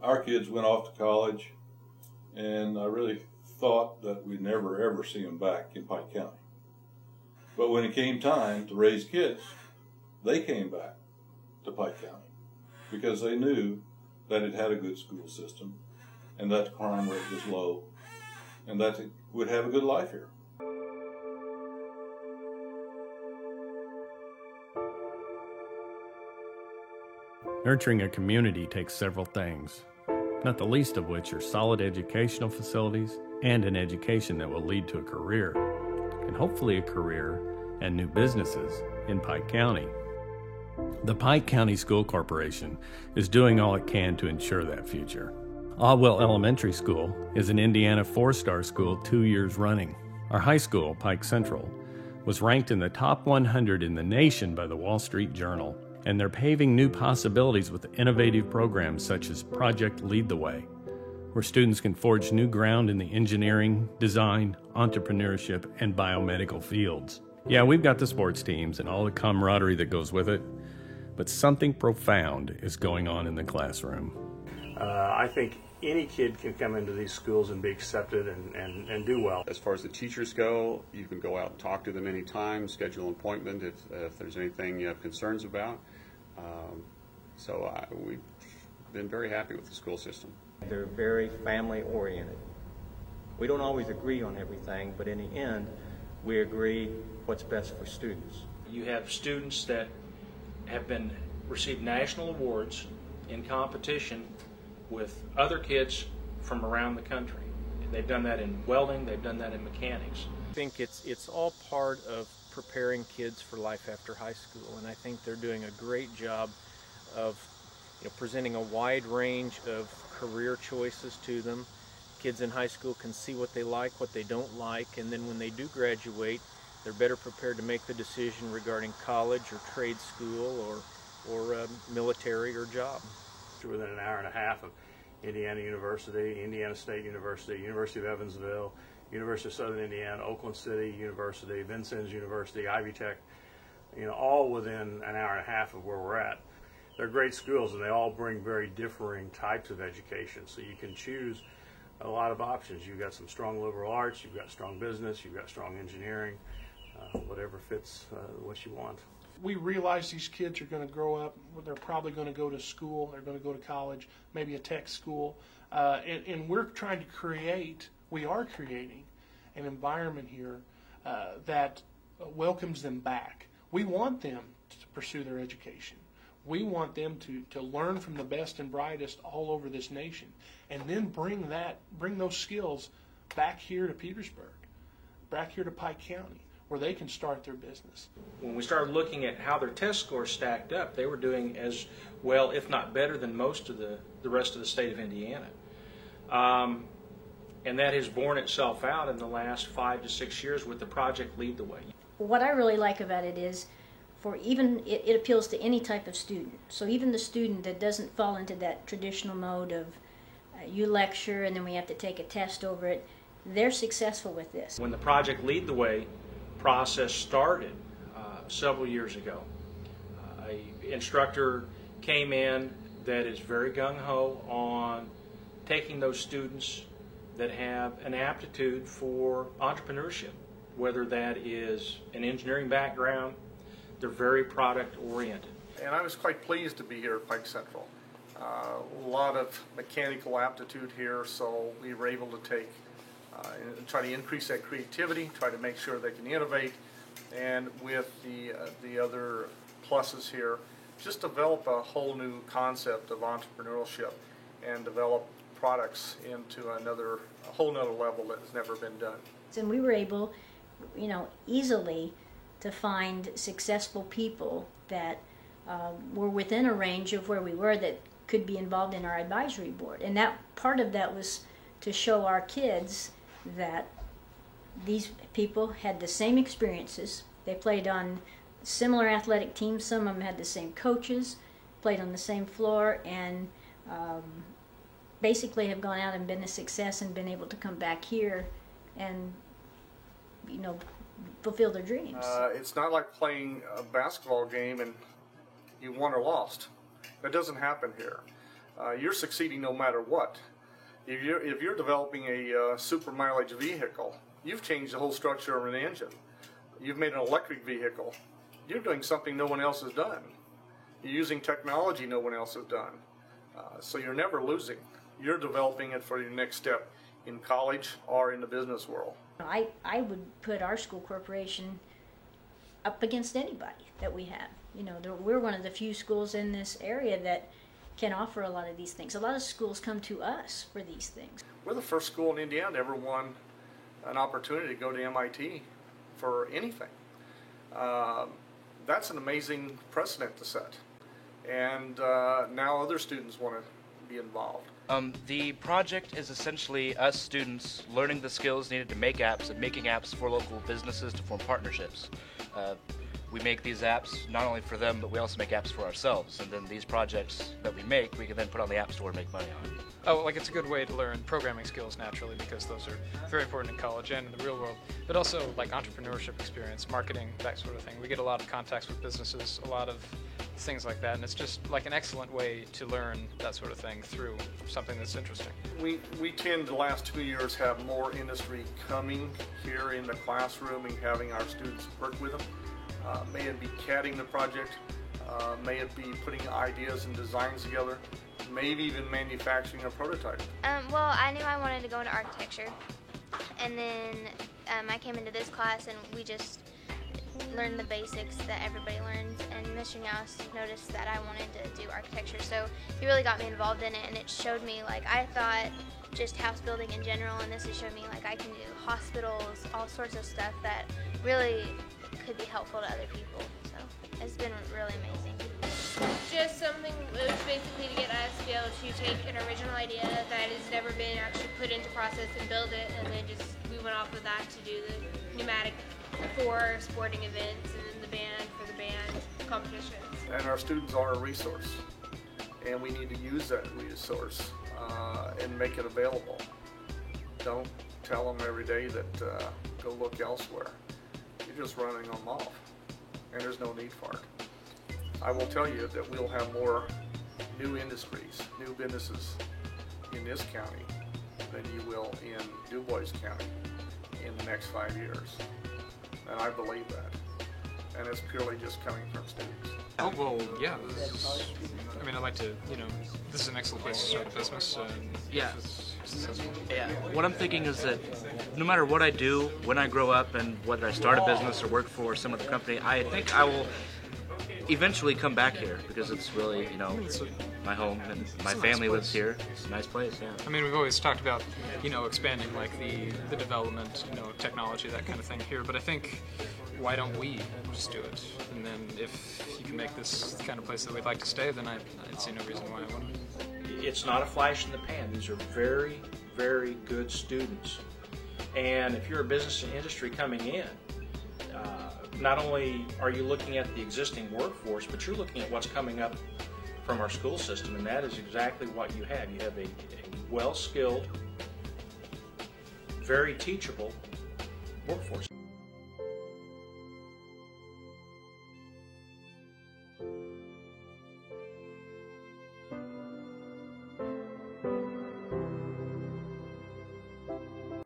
our kids went off to college, and I really thought that we'd never ever see them back in Pike County. But when it came time to raise kids, they came back to Pike County because they knew that it had a good school system and that the crime rate was low and that it would have a good life here. Nurturing a community takes several things, not the least of which are solid educational facilities and an education that will lead to a career, and hopefully a career and new businesses in Pike County. The Pike County School Corporation is doing all it can to ensure that future. Otwell Elementary School is an Indiana 4-star school 2 years running. Our high school, Pike Central, was ranked in the top 100 in the nation by the Wall Street Journal, and they're paving new possibilities with innovative programs such as Project Lead the Way, where students can forge new ground in the engineering, design, entrepreneurship, and biomedical fields. Yeah, we've got the sports teams and all the camaraderie that goes with it, but something profound is going on in the classroom. I think any kid can come into these schools and be accepted and do well. As far as the teachers go, you can go out and talk to them anytime, schedule an appointment if there's anything you have concerns about. We've been very happy with the school system. They're very family oriented. We don't always agree on everything, but in the end, we agree what's best for students. You have students that have received national awards in competition with other kids from around the country. They've done that in welding, they've done that in mechanics. I think it's all part of preparing kids for life after high school, and I think they're doing a great job of presenting a wide range of career choices to them. Kids in high school can see what they like, what they don't like, and then when they do graduate, they're better prepared to make the decision regarding college or trade school or military or job. Within an hour and a half of Indiana University, Indiana State University, University of Evansville, University of Southern Indiana, Oakland City University, Vincennes University, Ivy Tech, all within an hour and a half of where we're at. They're great schools, and they all bring very differing types of education, so you can choose a lot of options. You've got some strong liberal arts, you've got strong business, you've got strong engineering, whatever fits what you want. We realize these kids are going to grow up, they're probably going to go to school, they're going to go to college, maybe a tech school, and we're trying to we are creating an environment here that welcomes them back. We want them to pursue their education. We want them to learn from the best and brightest all over this nation, and then bring those skills back here to Petersburg, back here to Pike County, where they can start their business. When we started looking at how their test scores stacked up, they were doing as well, if not better, than most of the rest of the state of Indiana. And that has borne itself out in the last 5 to 6 years with the Project Lead the Way. What I really like about it is it appeals to any type of student. So even the student that doesn't fall into that traditional mode of you lecture and then we have to take a test over it, they're successful with this. When the Project Lead the Way process started several years ago, an instructor came in that is very gung-ho on taking those students that have an aptitude for entrepreneurship, whether that is an engineering background. They're very product oriented. And I was quite pleased to be here at Pike Central. A lot of mechanical aptitude here, so we were able to take and try to increase that creativity, try to make sure they can innovate, and with the other pluses here, just develop a whole new concept of entrepreneurship and develop products into a whole nother level that has never been done. And we were able, easily to find successful people that were within a range of where we were that could be involved in our advisory board. And that part of that was to show our kids that these people had the same experiences. They played on similar athletic teams. Some of them had the same coaches, played on the same floor, and basically have gone out and been a success and been able to come back here and fulfill their dreams. It's not like playing a basketball game and you won or lost. That doesn't happen here. you're succeeding no matter what. If you're developing a super mileage vehicle, you've changed the whole structure of an engine. You've made an electric vehicle. You're doing something no one else has done. You're using technology no one else has done. So you're never losing. You're developing it for your next step in college or in the business world. I would put our school corporation up against anybody that we have. You know, we're one of the few schools in this area that can offer a lot of these things. A lot of schools come to us for these things. We're the first school in Indiana to ever won an opportunity to go to MIT for anything. That's an amazing precedent to set. And now other students want to be involved. The project is essentially us students learning the skills needed to make apps and making apps for local businesses to form partnerships. We make these apps not only for them, but we also make apps for ourselves. And then these projects that we make, we can then put on the App Store and make money on. Oh, like it's a good way to learn programming skills naturally, because those are very important in college and in the real world. But also like entrepreneurship experience, marketing, that sort of thing. We get a lot of contacts with businesses, a lot of things like that, and it's just like an excellent way to learn that sort of thing through something that's interesting. We tend the last 2 years have more industry coming here in the classroom and having our students work with them. May it be CADing the project, may it be putting ideas and designs together, maybe even manufacturing a prototype. Well, I knew I wanted to go into architecture, and then I came into this class and we just learned the basics that everybody learns, and Mr. Nyaus noticed that I wanted to do architecture, so he really got me involved in it, and it showed me, like, I thought just house building in general, and this has shown me, like, I can do hospitals, all sorts of stuff that really could be helpful to other people, so it's been really amazing. Just something, it was basically to get us to be able to take an original idea that has never been actually put into process and build it, and then just we went off of that to do the pneumatic for sporting events and then the band for the band competitions. And our students are a resource, and we need to use that resource and make it available. Don't tell them every day that go look elsewhere. You're just running them off, and there's no need for it. I will tell you that we'll have more new industries, new businesses in this county than you will in Du Bois County in the next 5 years. And I believe that. And it's purely just coming from students. Oh, well, yeah. I mean, I'd like to, this is an excellent place to start a business. Yeah. Yeah. What I'm thinking is that no matter what I do when I grow up, and whether I start a business or work for some other company, I think I will eventually come back here, because it's really, my home, and my family lives here. It's a nice place, yeah. I mean, we've always talked about, expanding like the development, technology, that kind of thing here, but I think, why don't we just do it? And then if you can make this the kind of place that we'd like to stay, then I'd see no reason why I wouldn't. It's not a flash in the pan. These are very, very good students. And if you're a business and industry coming in, not only are you looking at the existing workforce, but you're looking at what's coming up from our school system, and that is exactly what you have. You have a well-skilled, very teachable workforce.